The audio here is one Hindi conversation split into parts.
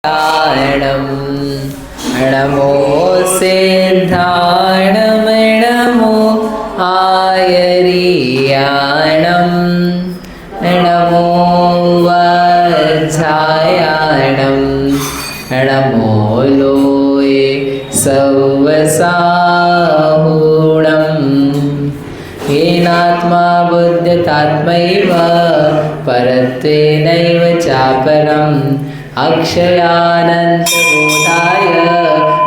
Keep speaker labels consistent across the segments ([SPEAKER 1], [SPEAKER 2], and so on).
[SPEAKER 1] नारायणं नमो सिद्धाणं नमो आयर्याणं नमो वज्रायणं नमो लोये सवसाहुणं येनात्मा बुध्यतात्मैव परत्वेनैव चापरम् अक्षयानन्तबोधाय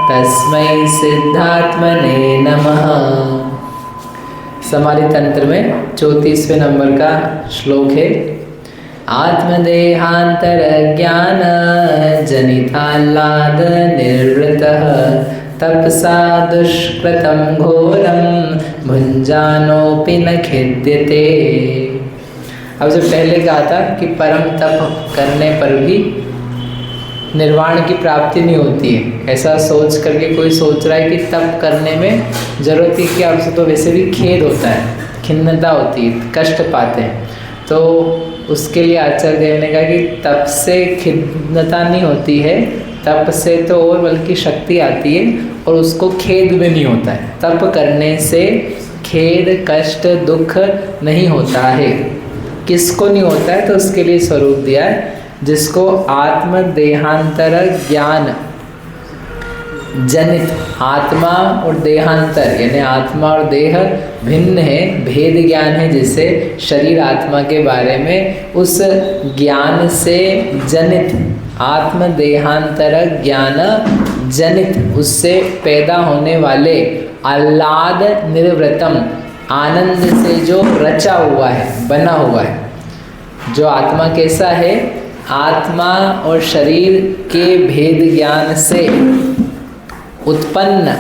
[SPEAKER 1] तस्मै सिद्धात्मने नमः। समाधि तंत्र में 34वें नंबर का श्लोक है। आत्मदेहांतर ज्ञान जनिताह्लाद निर्वृतः तपसा दुष्कृतं घोरं भुञ्जानोऽपि न खिद्यते। अब जो पहले कहा था कि परम तप करने पर भी निर्वाण की प्राप्ति नहीं होती है, ऐसा सोच करके कोई सोच रहा है कि तप करने में जरूरत है कि आपसे, तो वैसे भी खेद होता है, खिन्नता होती है, कष्ट पाते हैं। तो उसके लिए आचार्य देव ने कहा कि तप से खिन्नता नहीं होती है, तप से तो और बल्कि शक्ति आती है और उसको खेद भी नहीं होता है। तप करने से खेद कष्ट दुख नहीं होता है। किसको नहीं होता है? तो उसके लिए स्वरूप दिया है, जिसको आत्म देहांतर ज्ञान जनित, आत्मा और देहांतर यानी आत्मा और देह भिन्न है, भेद ज्ञान है जिससे शरीर आत्मा के बारे में, उस ज्ञान से जनित आत्म देहांतर ज्ञान जनित, उससे पैदा होने वाले आह्लाद निर्वृतम, आनंद से जो रचा हुआ है, बना हुआ है। जो आत्मा कैसा है? आत्मा और शरीर के भेद ज्ञान से उत्पन्न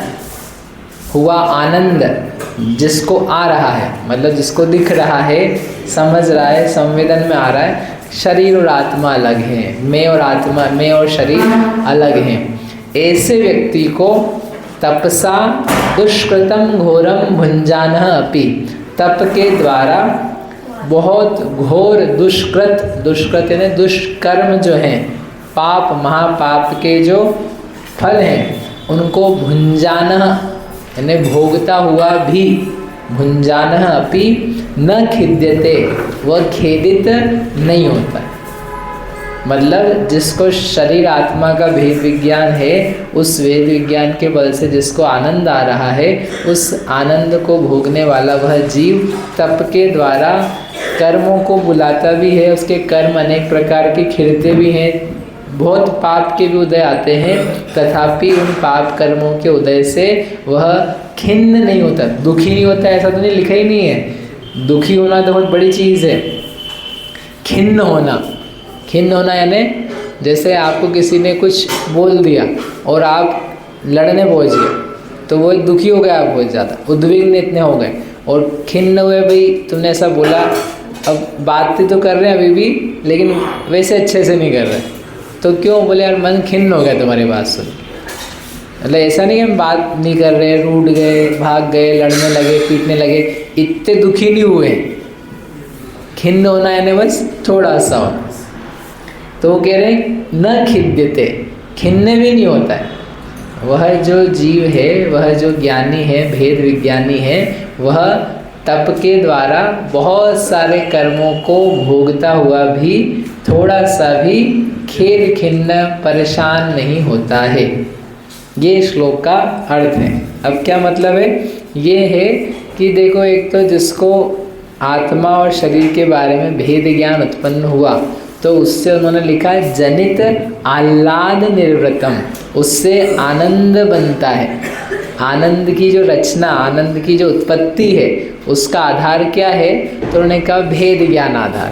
[SPEAKER 1] हुआ आनंद जिसको आ रहा है, मतलब जिसको दिख रहा है, समझ रहा है, संवेदन में आ रहा है। शरीर और आत्मा अलग हैं, मैं और आत्मा, मैं और शरीर अलग हैं। ऐसे व्यक्ति को तपसा दुष्कृतम घोरम भुञ्जानः अपि, तप के द्वारा बहुत घोर दुष्कृत, दुष्कृत यानी दुष्कर्म जो हैं, पाप महापाप के जो फल हैं, उनको भुञ्जानः यानी भोगता हुआ भी, भुञ्जानः अपि न खिद्यते, वह खेदित नहीं होता। मतलब जिसको शरीर आत्मा का भेद विज्ञान है, उस वेद विज्ञान के बल से जिसको आनंद आ रहा है, उस आनंद को भोगने वाला वह जीव तप के द्वारा कर्मों को बुलाता भी है। उसके कर्म अनेक प्रकार के खिलते भी हैं, बहुत पाप के भी उदय आते हैं, तथापि उन पाप कर्मों के उदय से वह खिन्न नहीं होता, दुखी नहीं होता। ऐसा तो नहीं, लिखा ही नहीं है। दुखी होना तो बहुत बड़ी चीज़ है। खिन्न होना, खिन्न होना यानी जैसे आपको किसी ने कुछ बोल दिया और आप लड़ने पहुंच गए, तो वो दुखी हो गया, आप बहुत ज़्यादा उद्विग्न इतने हो गए और खिन्न हुए, भाई तुमने ऐसा बोला, अब बातें तो कर रहे हैं अभी भी, लेकिन वैसे अच्छे से नहीं कर रहे। तो क्यों? बोले यार मन खिन्न हो गया तुम्हारी बात सुन। मतलब ऐसा नहीं कि हम बात नहीं कर रहे, रूठ गए, भाग गए, लड़ने लगे, पीटने लगे, इतने दुखी नहीं हुए। खिन्न होना यानी बस थोड़ा सा हो। तो वो कह रहे हैं न खिद्यते, खिन्न भी नहीं होता है। वह जो जीव है, वह जो ज्ञानी है, भेद विज्ञानी है, वह तप के द्वारा बहुत सारे कर्मों को भोगता हुआ भी थोड़ा सा भी खेद खिन्न परेशान नहीं होता है। ये श्लोक का अर्थ है। अब क्या मतलब है? ये है कि देखो, एक तो जिसको आत्मा और शरीर के बारे में भेद ज्ञान उत्पन्न हुआ, तो उससे उन्होंने लिखा है जनित आह्लाद निर्वृतम, उससे आनंद बनता है। आनंद की जो रचना, आनंद की जो उत्पत्ति है, उसका आधार क्या है? तो उन्होंने कहा भेद ज्ञान आधार।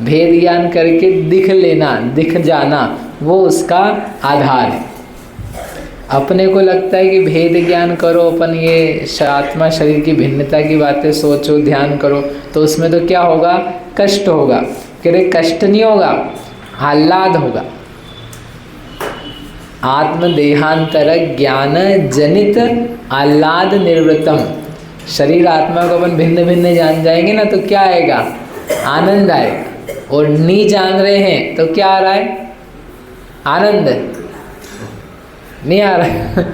[SPEAKER 1] भेद ज्ञान करके दिख लेना, दिख जाना, वो उसका आधार है। अपने को लगता है कि भेद ज्ञान करो, अपन ये आत्मा शरीर की भिन्नता की बातें सोचो, ध्यान करो, तो उसमें तो क्या होगा? कष्ट होगा। कह रहे कष्ट नहीं होगा, आह्लाद होगा। आत्म देहांतर ज्ञान जनित आह्लाद निर्वृतम, शरीर आत्मा को अपन भिन्न भिन्न जान जाएंगे ना, तो क्या आएगा? आनंद आएगा। और नहीं जान रहे हैं तो क्या आ रहा है? आनंद। नहीं आ रहा है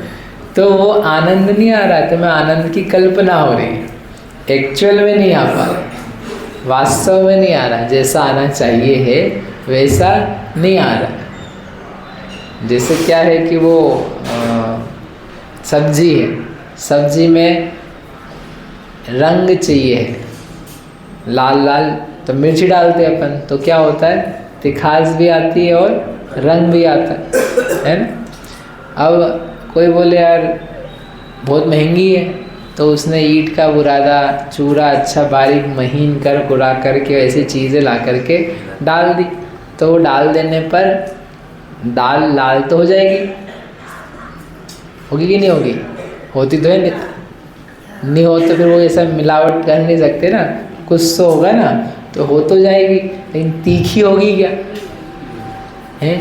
[SPEAKER 1] तो वो आनंद नहीं आ रहा है, तो मैं आनंद की कल्पना हो रही है, एक्चुअल में नहीं आ पा रहा, वास्तव में नहीं आ रहा, जैसा आना चाहिए है वैसा नहीं आ रहा है। जैसे क्या है कि वो सब्जी है, सब्जी में रंग चाहिए है, लाल लाल, तो मिर्ची डालते हैं अपन, तो क्या होता है, तिखास भी आती है और रंग भी आता है ना। अब कोई बोले यार बहुत महंगी है, तो उसने ईंट का बुरादा चूरा अच्छा बारीक महीन कर गुरा करके ऐसी चीज़ें ला करके डाल दी, तो वो डाल देने पर दाल लाल तो हो जाएगी, होगी कि नहीं होगी, होती तो है, नहीं हो तो फिर वो ऐसा मिलावट कर नहीं सकते ना, कुछ तो होगा ना, तो हो तो जाएगी, लेकिन तीखी होगी क्या, है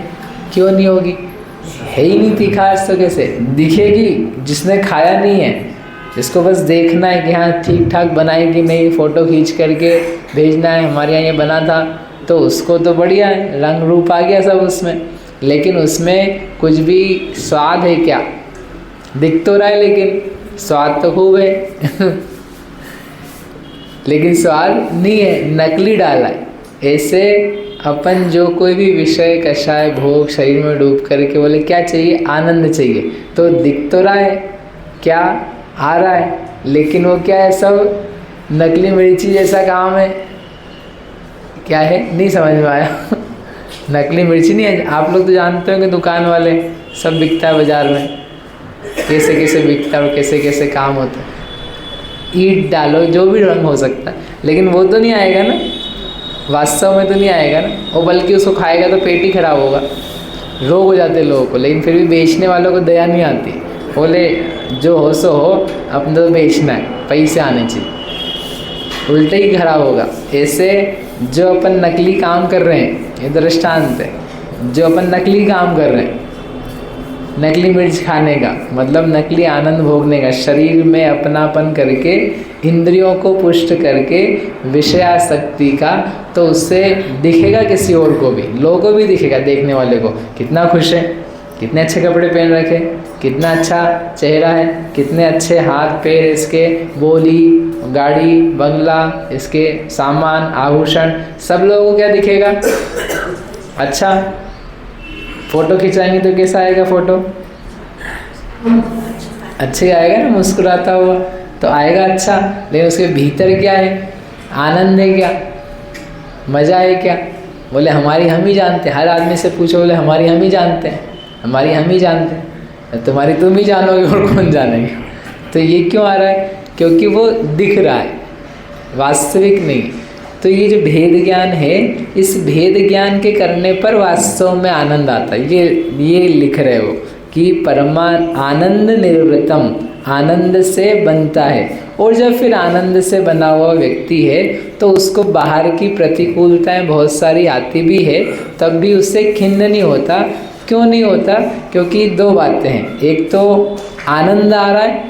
[SPEAKER 1] क्यों नहीं होगी, है ही नहीं तीखा, आज तो कैसे दिखेगी, जिसने खाया नहीं है, जिसको बस देखना है कि हाँ ठीक ठाक बनाई कि नहीं, फ़ोटो खींच करके भेजना है हमारे यहाँ ये बना था, तो उसको तो बढ़िया है, रंग रूप आ गया सब उसमें, लेकिन उसमें कुछ भी स्वाद है क्या, दिख तो रहा है लेकिन स्वाद तो खूब है लेकिन स्वाद नहीं है, नकली डाला है। ऐसे अपन जो कोई भी विषय कषाय भोग शरीर में डूब करके बोले क्या चाहिए, आनंद चाहिए, तो दिख तो रहा है क्या आ रहा है, लेकिन वो क्या है, सब नकली मिर्ची जैसा काम है, क्या है नहीं समझ में आया नकली मिर्ची नहीं है, आप लोग तो जानते हो कि दुकान वाले सब बिकता है बाज़ार में, कैसे कैसे बिकता है और कैसे कैसे काम होता है, ईंट डालो जो भी रंग हो सकता है, लेकिन वो तो नहीं आएगा ना, वास्तव में तो नहीं आएगा ना, और बल्कि उसको खाएगा तो पेट ही खराब होगा, रोग हो जाते लोगों को, लेकिन फिर भी बेचने वालों को दया नहीं आती, बोले जो हो सो हो, अपने तो बेचना है, पैसे आने चाहिए, उल्टे ही खराब होगा। ऐसे जो अपन नकली काम कर रहे हैं, ये दृष्टांत है, जो अपन नकली काम कर रहे हैं, नकली मिर्च खाने का मतलब नकली आनंद भोगने का, शरीर में अपनापन करके इंद्रियों को पुष्ट करके विषयासक्ति का, तो उससे दिखेगा किसी और को भी, लोगों को भी दिखेगा, देखने वाले को कितना खुश है, कितने अच्छे कपड़े पहन रखे, कितना अच्छा चेहरा है, कितने अच्छे हाथ पैर इसके, बोली गाड़ी बंगला, इसके सामान आभूषण, सब लोगों को क्या दिखेगा, अच्छा। फ़ोटो खिंचाएंगे तो कैसा आएगा फ़ोटो, अच्छे आएगा ना, मुस्कुराता हुआ तो आएगा अच्छा, लेकिन उसके भीतर क्या है, आनंद है क्या, मज़ा है क्या, बोले हमारी हम ही जानते हैं, हर आदमी से पूछो बोले हमारी हम ही जानते हैं, हमारी हम ही जानते हैं, तुम्हारी तुम ही जानोगे और कौन जानेगा। तो ये क्यों आ रहा है, क्योंकि वो दिख रहा है, वास्तविक नहीं। तो ये जो भेद ज्ञान है, इस भेद ज्ञान के करने पर वास्तव में आनंद आता है। ये लिख रहे हो कि परमा आनंद निर्वृतम, आनंद से बनता है, और जब फिर आनंद से बना हुआ व्यक्ति है तो उसको बाहर की प्रतिकूलताएं बहुत सारी आती भी है, तब भी उससे खिन्न नहीं होता। क्यों नहीं होता, क्योंकि दो बातें हैं, एक तो आनंद आ रहा है,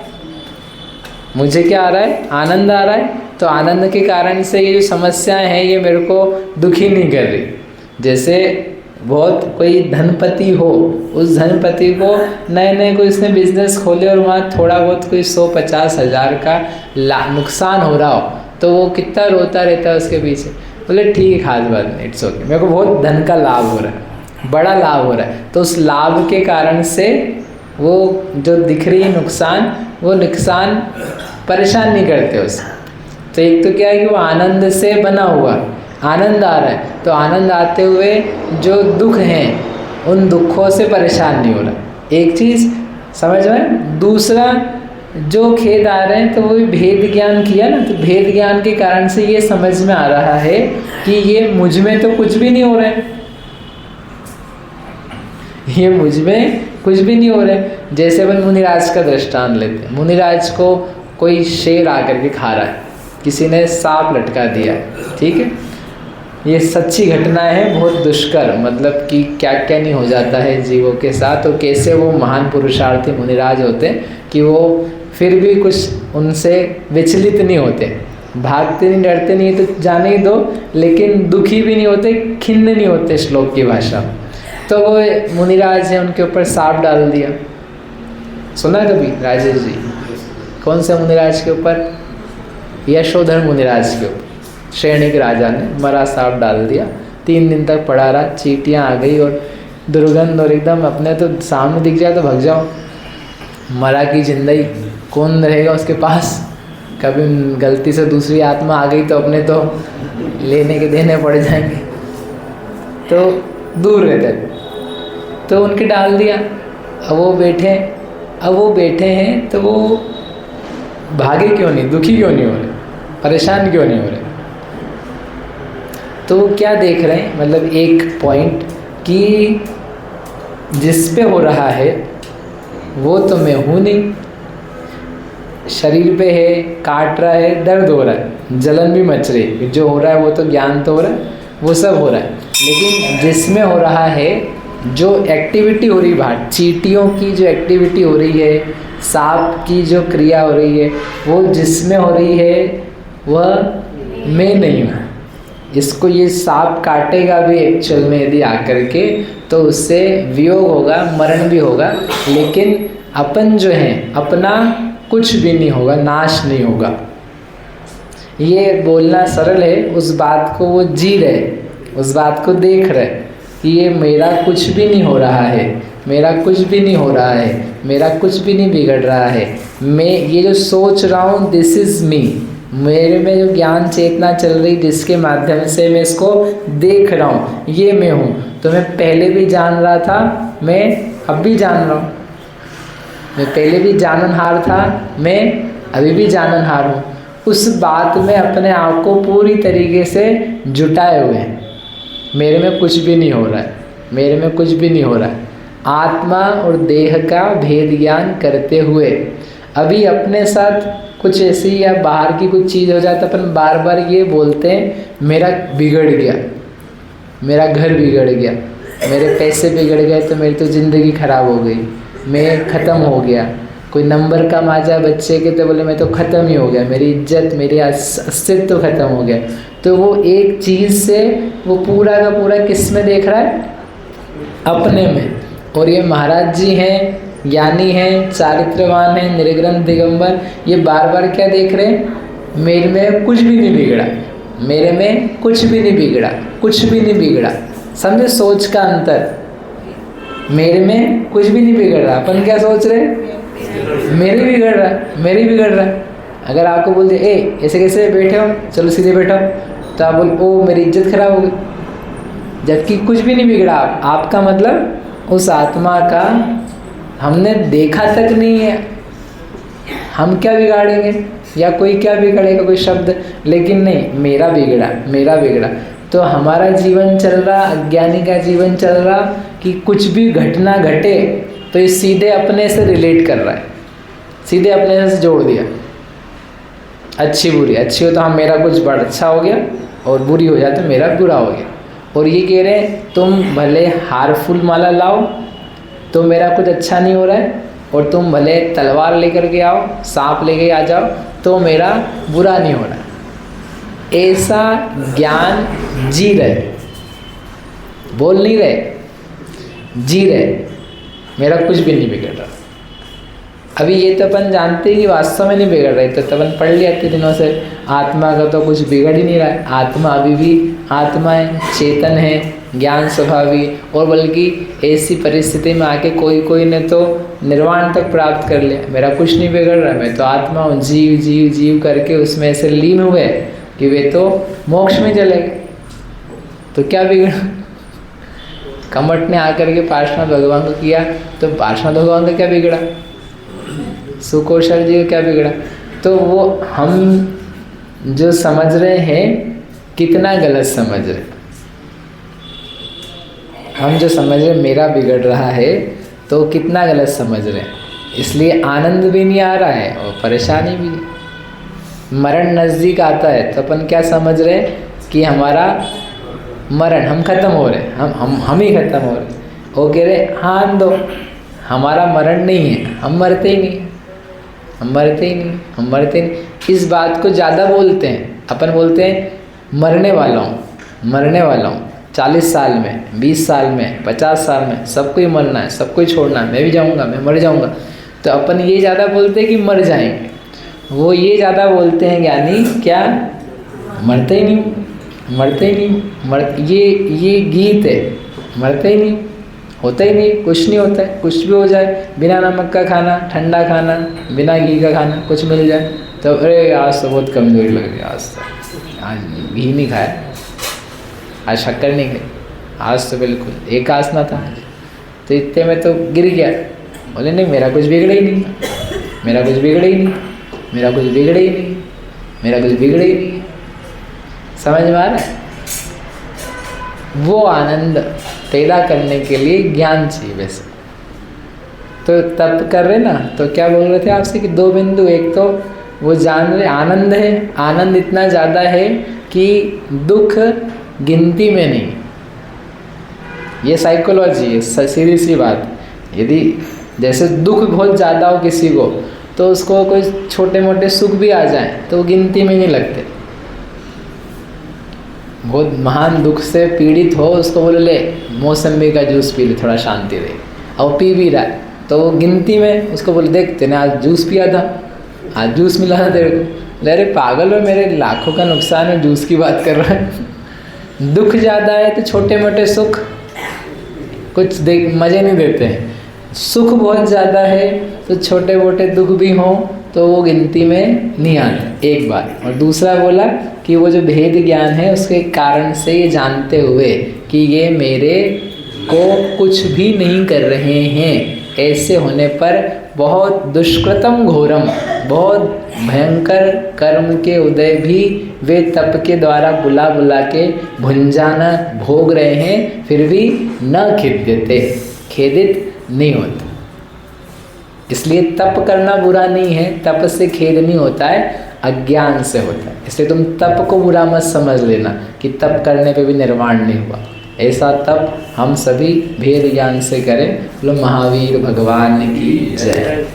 [SPEAKER 1] मुझे क्या आ रहा है, आनंद आ रहा है, तो आनंद के कारण से ये जो समस्याएं हैं ये मेरे को दुखी नहीं कर रही। जैसे बहुत कोई धनपति हो, उस धनपति को नए नए कोई इसने बिजनेस खोले और वहाँ थोड़ा बहुत कोई 100-50 हज़ार का नुकसान हो रहा हो, तो वो कितना रोता रहता है उसके पीछे, बोले ठीक है खास बात नहीं, इट्स ओके, मेरे को बहुत धन का लाभ हो रहा है, बड़ा लाभ हो रहा है, तो उस लाभ के कारण से वो जो दिख रही है नुकसान, वो नुकसान परेशान नहीं करते उसे। तो एक तो क्या है कि वो आनंद से बना हुआ, आनंद आ रहा है, तो आनंद आते हुए जो दुख हैं उन दुखों से परेशान नहीं हो रहा, एक चीज़ समझ में। दूसरा जो खेद आ रहे हैं तो वो भी भेद ज्ञान किया ना, तो भेद ज्ञान के कारण से ये समझ में आ रहा है कि ये मुझ में तो कुछ भी नहीं हो रहा है, ये मुझ में कुछ भी नहीं हो रहा है। जैसे अपन मुनिराज का दृष्टांत लेते हैं, मुनिराज को कोई शेर आकर के खा रहा है, किसी ने सांप लटका दिया है, ठीक है, ये सच्ची घटना है, बहुत दुष्कर, मतलब कि क्या क्या नहीं हो जाता है जीवों के साथ, और कैसे वो महान पुरुषार्थी मुनिराज होते हैं कि वो फिर भी कुछ उनसे विचलित नहीं होते, भागते नहीं डरते नहीं तो जाने ही दो, लेकिन दुखी भी नहीं होते, खिन्न नहीं होते श्लोक की भाषा। तो वो मुनिराज है, उनके ऊपर सांप डाल दिया, सुना कभी राजेश जी? कौन से मुनिराज के ऊपर? यशोधर मुनिराज के ऊपर। श्रेणिक राजा ने मरा सांप डाल दिया, 3 दिन तक पड़ा रहा, चींटियाँ आ गई और दुर्गंध, और एकदम अपने तो सामने दिख जाए तो भाग जाओ। मरा की जिंदगी, कौन रहेगा उसके पास? कभी गलती से दूसरी आत्मा आ गई तो अपने तो लेने के देने पड़ जाएंगे, तो दूर रहते। तो उनके डाल दिया। अब वो बैठे हैं तो वो भागे क्यों नहीं, दुखी क्यों नहीं हो रहे, परेशान क्यों नहीं हो रहे? तो क्या देख रहे हैं, मतलब एक पॉइंट कि जिस पे हो रहा है वो तो मैं हूँ नहीं। शरीर पे है, काट रहा है, दर्द हो रहा है, जलन भी मच रही है, जो हो रहा है वो तो ज्ञान तो हो रहा है, वो सब हो रहा है। लेकिन जिसमें हो रहा है, जो एक्टिविटी हो रही बाहर, चींटियों की जो एक्टिविटी हो रही है, सांप की जो क्रिया हो रही है, वो जिसमें हो रही है वह मैं नहीं हूँ। इसको ये सांप काटेगा भी एक्चुअल में यदि आकर के, तो उससे वियोग होगा, मरण भी होगा, लेकिन अपन जो है अपना कुछ भी नहीं होगा, नाश नहीं होगा। ये बोलना सरल है, उस बात को वो जी रहे, उस बात को देख रहे कि ये मेरा कुछ भी नहीं हो रहा है, मेरा कुछ भी नहीं हो रहा है, मेरा कुछ भी नहीं बिगड़ रहा है। मैं ये जो सोच रहा हूँ, दिस इज़ मी, मेरे में जो ज्ञान चेतना चल रही जिसके माध्यम से मैं इसको देख रहा हूँ, ये मैं हूँ। तो मैं पहले भी जान रहा था, मैं अब भी जान रहा हूँ। मैं पहले भी जाननहार था, मैं अभी भी जाननहार हूँ। उस बात में अपने आप को पूरी तरीके से जुटाए हुए हैं। मेरे में कुछ भी नहीं हो रहा है, मेरे में कुछ भी नहीं हो रहा है। आत्मा और देह का भेद ज्ञान करते हुए अभी अपने साथ कुछ ऐसी या बाहर की कुछ चीज़ हो जाए तो अपन बार बार ये बोलते हैं, मेरा बिगड़ गया, मेरा घर बिगड़ गया, मेरे पैसे बिगड़ गए तो मेरी तो ज़िंदगी खराब हो गई, मैं ख़त्म हो गया। कोई नंबर कम आ जाए बच्चे के तो बोले मैं तो ख़त्म ही हो गया, मेरी इज्जत, मेरी अस्तित्व तो ख़त्म हो गया। तो वो एक चीज़ से वो पूरा का पूरा किस में देख रहा है? अपने में। और ये महाराज जी हैं, ज्ञानी हैं, चारित्रवान हैं, निर्ग्रंथ दिगंबर, ये बार बार क्या देख रहे हैं? मेरे में कुछ भी नहीं बिगड़ा, मेरे में कुछ भी नहीं बिगड़ा, कुछ भी नहीं बिगड़ा। समझे सोच का अंतर? मेरे में कुछ भी नहीं बिगड़ रहा, अपन क्या सोच रहे हैं? मेरे बिगड़ रहा है, मेरे बिगड़ रहा है। अगर आपको बोल दे ए ऐसे कैसे बैठे हो, चलो सीधे बैठो, तो आप बोल ओ मेरी इज्जत खराब हो गई, जबकि कुछ भी नहीं बिगड़ा। आपका मतलब उस आत्मा का हमने देखा तक नहीं है, हम क्या बिगाड़ेंगे या कोई क्या बिगड़ेगा, कोई शब्द, लेकिन नहीं, मेरा बिगड़ा, मेरा बिगड़ा। तो हमारा जीवन चल रहा, अज्ञानी का जीवन चल रहा कि कुछ भी घटना घटे तो ये सीधे अपने से रिलेट कर रहा है, सीधे अपने से जोड़ दिया। अच्छी बुरी, अच्छी हो तो हम मेरा कुछ बड़ा अच्छा हो गया, और बुरी हो जाए तो मेरा बुरा हो गया। और ये कह रहे हैं तुम भले हार फूल माला लाओ तो मेरा कुछ अच्छा नहीं हो रहा है, और तुम भले तलवार लेकर के आओ, सांप लेके आ जाओ तो मेरा बुरा नहीं हो रहा। ऐसा ज्ञान जी रहे, बोल नहीं रहे, जी रहे, मेरा कुछ भी नहीं बिगड़ रहा। अभी ये तो अपन जानते ही कि वास्तव में नहीं बिगड़ रही, तो अपन पढ़ लिया इतने दिनों से, आत्मा का तो कुछ बिगड़ ही नहीं रहा है। आत्मा अभी भी आत्मा है, चेतन है, ज्ञान स्वभावी, और बल्कि ऐसी परिस्थिति में आके कोई ने तो निर्वाण तक प्राप्त कर लिया। मेरा कुछ नहीं बिगड़ रहा, मैं तो आत्मा हूँ, जीव जीव जीव करके उसमें ऐसे लीन हुए कि वे तो मोक्ष में चले गए। तो क्या बिगड़ा? कमट ने आकर के पार्श्वनाथ भगवान को किया, तो पार्श्वनाथ भगवान का क्या बिगड़ा? सुकोशल जी का क्या बिगड़ा? तो वो हम जो समझ रहे हैं कितना गलत समझ रहे। हम जो समझ रहे मेरा बिगड़ रहा है तो कितना गलत समझ रहे हैं। इसलिए आनंद भी नहीं आ रहा है और परेशानी भी नहीं। मरण नज़दीक आता है तो अपन क्या समझ रहे हैं कि हमारा मरण, हम खत्म हो रहे, हम ही खत्म हो रहे। वो कह रहे हाँ दो, हमारा मरण नहीं है, हम मरते ही नहीं, हम मरते ही नहीं, हम मरते नहीं। इस बात को ज़्यादा बोलते हैं। अपन बोलते हैं मरने वाला हूँ, मरने वाला हूँ, 40 साल में, 20 साल में, 50 साल में, सबको ही मरना है, सबको ही छोड़ना है, मैं भी जाऊँगा, मैं मर जाऊँगा। तो अपन ये ज़्यादा बोलते हैं कि मर जाएंगे, वो ये ज़्यादा बोलते हैं ज्ञानी क्या, मरते ही नहीं, मरते ही नहीं, ये गीत है, मरते ही नहीं, होता ही नहीं, कुछ नहीं होता है, कुछ भी हो जाए, बिना नमक का खाना, ठंडा खाना, बिना घी का खाना, कुछ मिल जाए तो अरे आज तो बहुत कमज़ोरी लग रही है, आज घी नहीं खाया, आज शक्कर नहीं खाई, आज तो बिल्कुल एक आस ना था आज, तो इतने में तो गिर गया। बोले नहीं, मेरा कुछ बिगड़ा ही नहीं, मेरा कुछ बिगड़ा ही नहीं, मेरा कुछ बिगड़ा ही नहीं, मेरा कुछ बिगड़ा ही नहीं। समझ में आ रहा है? वो आनंद पैदा करने के लिए ज्ञान चाहिए। वैसे तो तप कर रहे ना, तो क्या बोल रहे थे आपसे कि दो बिंदु, एक तो वो जान रहे आनंद है, आनंद इतना ज़्यादा है कि दुख गिनती में नहीं। ये साइकोलॉजी है, सीधी सी बात। यदि जैसे दुख बहुत ज़्यादा हो किसी को, तो उसको कोई छोटे मोटे सुख भी आ जाए तो वो गिनती में नहीं लगते। बहुत महान दुख से पीड़ित हो, उसको बोले ले मौसम्बी का जूस पी ले, थोड़ा शांति रहे, और पी भी रहा है तो वो गिनती में, उसको बोले देख तेने आज जूस पिया था, आज जूस मिला था तेरे को, अरे पागल हो, मेरे लाखों का नुकसान है, जूस की बात कर रहा है। दुख ज़्यादा है तो छोटे मोटे सुख कुछ मज़े नहीं देते हैं, सुख बहुत ज़्यादा है तो छोटे मोटे दुख भी हों तो वो गिनती में नहीं आते, एक बार। और दूसरा बोला कि वो जो भेद ज्ञान है उसके कारण से ये जानते हुए कि ये मेरे को कुछ भी नहीं कर रहे हैं, ऐसे होने पर बहुत दुष्कृतम घोरम, बहुत भयंकर कर्म के उदय भी वे तप के द्वारा बुला बुला के भुंजाना भोग रहे हैं, फिर भी न खिद्यते, खेदित नहीं होते। इसलिए तप करना बुरा नहीं है, तप से खेद नहीं होता है, अज्ञान से होता है। इसलिए तुम तप को बुरा मत समझ लेना कि तप करने पे भी निर्वाण नहीं हुआ। ऐसा तप हम सभी भेद ज्ञान से करें। बोलो महावीर भगवान की जय।